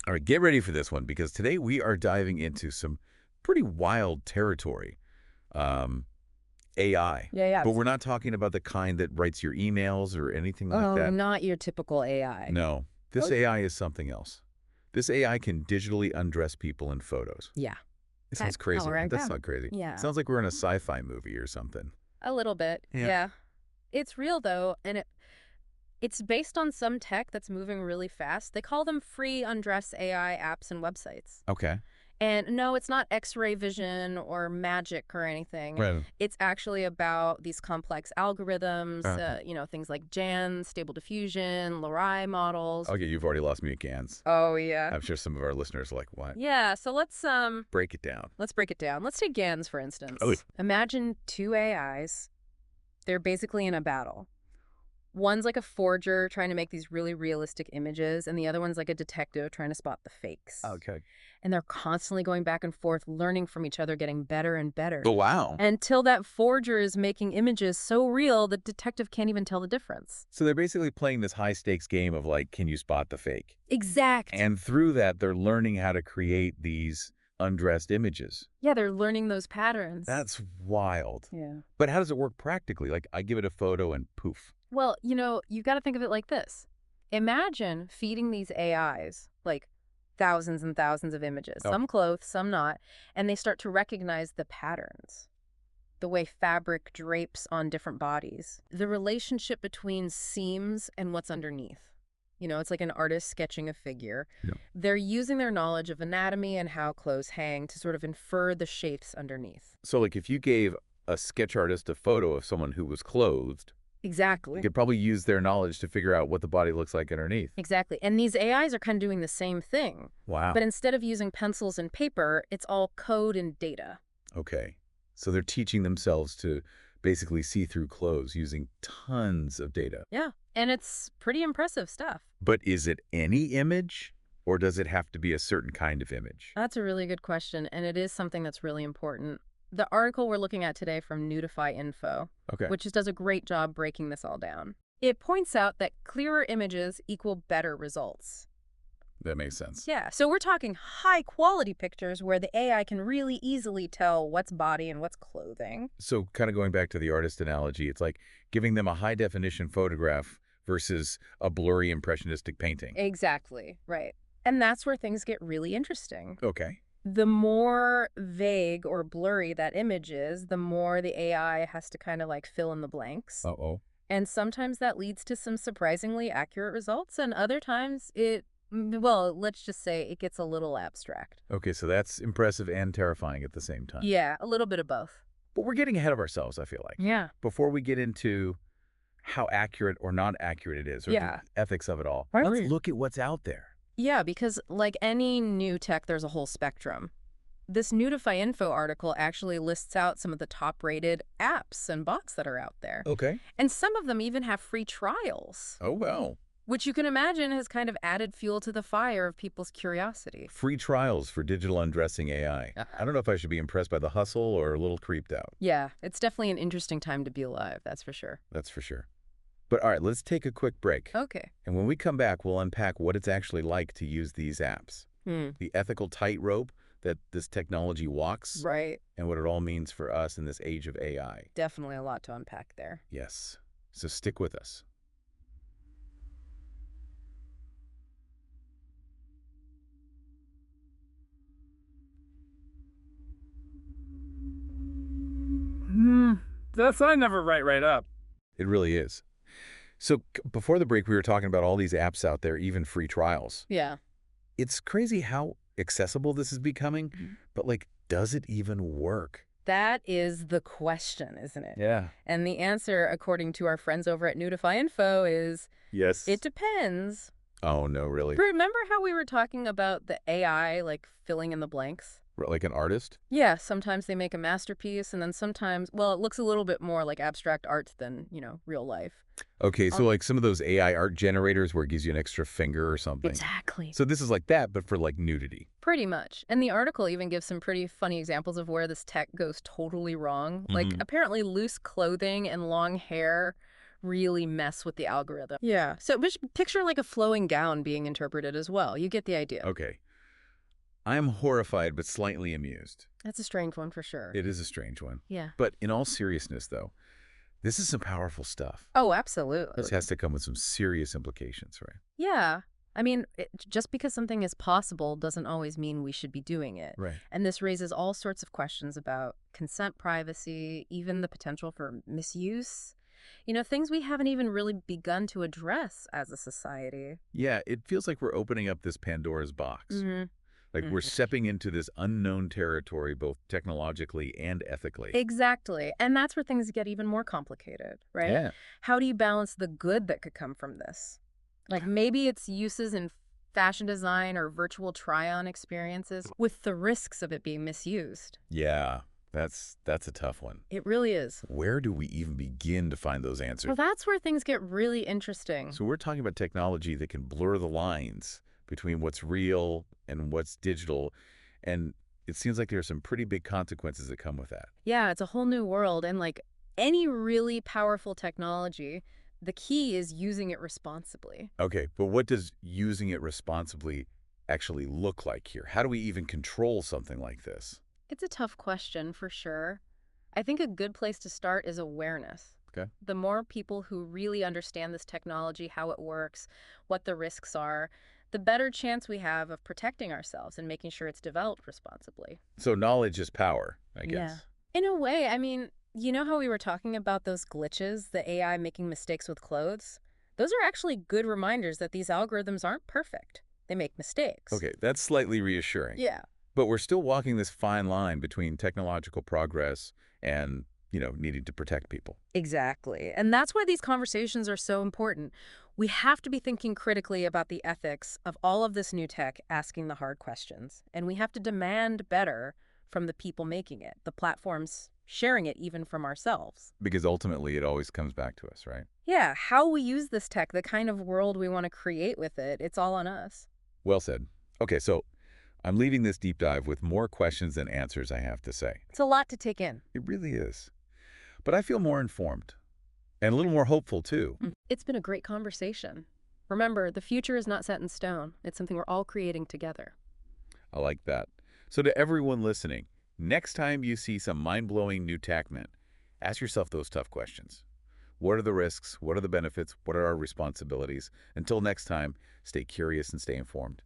All right, get ready for this one because today we are diving into some pretty wild territory. Um, AI. Yeah, yeah. But we're not talking about the kind that writes your emails or anything like Oh, that. not your typical AI. No, this Okay. AI is something else. This AI can digitally undress people in photos. Yeah. It sounds crazy. All right. That's not crazy. Yeah. Sounds like we're in a sci-fi movie or something. A little bit. Yeah. Yeah. It's real though, and it's based on some tech that's moving really fast. They call them free Undress AI apps and websites. Okay. And no, it's not X-ray vision or magic or anything. Right. It's actually about these complex algorithms, Uh-huh. things like GAN, Stable Diffusion, Lorai models. Okay, you've already lost me at GANs. Oh, yeah. I'm sure some of our listeners are like, what? Yeah, so let's Break it down. break it down. Let's take GANs, for instance. Oh. Imagine two AIs. They're basically in a battle. One's like a forger trying to make these really realistic images, and the other one's like a detective trying to spot the fakes. Okay. And they're constantly going back and forth, learning from each other, getting better and better. Oh, wow. Until that forger is making images so real, the detective can't even tell the difference. So they're basically playing this high-stakes game of, like, can you spot the fake? Exact. And through that, they're learning how to create these undressed images. Yeah, they're learning those patterns. That's wild. Yeah. But how does it work practically? Like, I give it a photo and poof. Well, you've got to think of it like this. Imagine feeding these AIs, like, thousands and thousands of images, Oh. some clothes, some not, and they start to recognize the patterns, the way fabric drapes on different bodies, the relationship between seams and what's underneath. It's like an artist sketching a figure. Yeah. They're using their knowledge of anatomy and how clothes hang to sort of infer the shapes underneath. So, like, if you gave a sketch artist a photo of someone who was clothed, Exactly. you could probably use their knowledge to figure out what the body looks like underneath. Exactly. And these AIs are kind of doing the same thing. Wow. But instead of using pencils and paper, it's all code and data. Okay. So they're teaching themselves to basically see through clothes using tons of data. Yeah. And it's pretty impressive stuff. But is it any image, or does it have to be a certain kind of image? That's a really good question, and it is something that's really important. The article we're looking at today from Nudify Info, Okay. which just does a great job breaking this all down. It points out that clearer images equal better results. That makes sense. Yeah, so we're talking high-quality pictures where the AI can really easily tell what's body and what's clothing. So kind of going back to the artist analogy, it's like giving them a high-definition photograph versus a blurry impressionistic painting. Exactly, right. And that's where things get really interesting. Okay. The more vague or blurry that image is, the more the AI has to kind of like fill in the blanks. Uh-oh. And sometimes that leads to some surprisingly accurate results, and other times let's just say it gets a little abstract. Okay, so that's impressive and terrifying at the same time. Yeah, a little bit of both. But we're getting ahead of ourselves, I feel like. Yeah. Before we get into how accurate or not accurate it is, or Yeah. the ethics of it all, Right. let's look at what's out there. Yeah, because like any new tech, there's a whole spectrum. This Nudify Info article actually lists out some of the top-rated apps and bots that are out there. Okay. And some of them even have free trials, Oh, well. which you can imagine has kind of added fuel to the fire of people's curiosity. Free trials for digital undressing AI. I don't know if I should be impressed by the hustle or a little creeped out. Yeah, it's definitely an interesting time to be alive, that's for sure. That's for sure. But all right, let's take a quick break. Okay. And when we come back, we'll unpack what it's actually like to use these apps, the ethical tightrope that this technology walks, Right. and what it all means for us in this age of AI. Definitely a lot to unpack there. Yes. So stick with us. That sign never right up. It really is. So before the break, we were talking about all these apps out there, even free trials. Yeah. It's crazy how accessible this is becoming, but like, does it even work? That is the question, isn't it? Yeah. And the answer, according to our friends over at Nudify Info, is Yes. it depends. Oh, no, really? Remember how we were talking about the AI, like, filling in the blanks? Like an artist? Yeah, sometimes they make a masterpiece, and then sometimes, well, it looks a little bit more like abstract art than, real life. Okay, so like some of those AI art generators where it gives you an extra finger or something. Exactly. So this is like that, but for like nudity. Pretty much. And the article even gives some pretty funny examples of where this tech goes totally wrong. Like, apparently loose clothing and long hair really mess with the algorithm. Yeah. So just picture like a flowing gown being interpreted as well. You get the idea. Okay. I am horrified but slightly amused. That's a strange one for sure. It is a strange one. Yeah. But in all seriousness, though, this is some powerful stuff. Oh, This absolutely. has to come with some serious implications, right? Yeah. I mean, just because something is possible doesn't always mean we should be doing it. Right. And this raises all sorts of questions about consent, privacy, even the potential for misuse. Things we haven't even really begun to address as a society. Yeah, it feels like we're opening up this Pandora's box. Mm-hmm. Like we're stepping into this unknown territory, both technologically and ethically. Exactly. And that's where things get even more complicated, right? Yeah. How do you balance the good that could come from this? Like maybe it's uses in fashion design or virtual try-on experiences with the risks of it being misused. Yeah, that's a tough one. It really is. Where do we even begin to find those answers? Well, that's where things get really interesting. So we're talking about technology that can blur the lines between what's real and what's digital, and it seems like there are some pretty big consequences that come with that. Yeah, it's a whole new world. And like any really powerful technology, the key is using it responsibly. Okay, but what does using it responsibly actually look like here? How do we even control something like this? It's a tough question for sure. I think a good place to start is awareness. Okay. The more people who really understand this technology, how it works, what the risks are, the better chance we have of protecting ourselves and making sure it's developed responsibly. So knowledge is power, I guess. Yeah. In a way, I mean, you know how we were talking about those glitches, the AI making mistakes with clothes? Those are actually good reminders that these algorithms aren't perfect. They make mistakes. Okay, that's slightly reassuring. Yeah. But we're still walking this fine line between technological progress and, needing to protect people. Exactly. And that's why these conversations are so important. We have to be thinking critically about the ethics of all of this new tech, asking the hard questions. And we have to demand better from the people making it, the platforms sharing it even from ourselves. Because ultimately it always comes back to us, right? Yeah, how we use this tech, the kind of world we want to create with it, it's all on us. Well said. Okay, so I'm leaving this deep dive with more questions than answers, I have to say. It's a lot to take in. It really is. But I feel more informed and a little more hopeful, too. It's been a great conversation. Remember, the future is not set in stone. It's something we're all creating together. I like that. So to everyone listening, next time you see some mind-blowing new tech, ask yourself those tough questions. What are the risks? What are the benefits? What are our responsibilities? Until next time, stay curious and stay informed.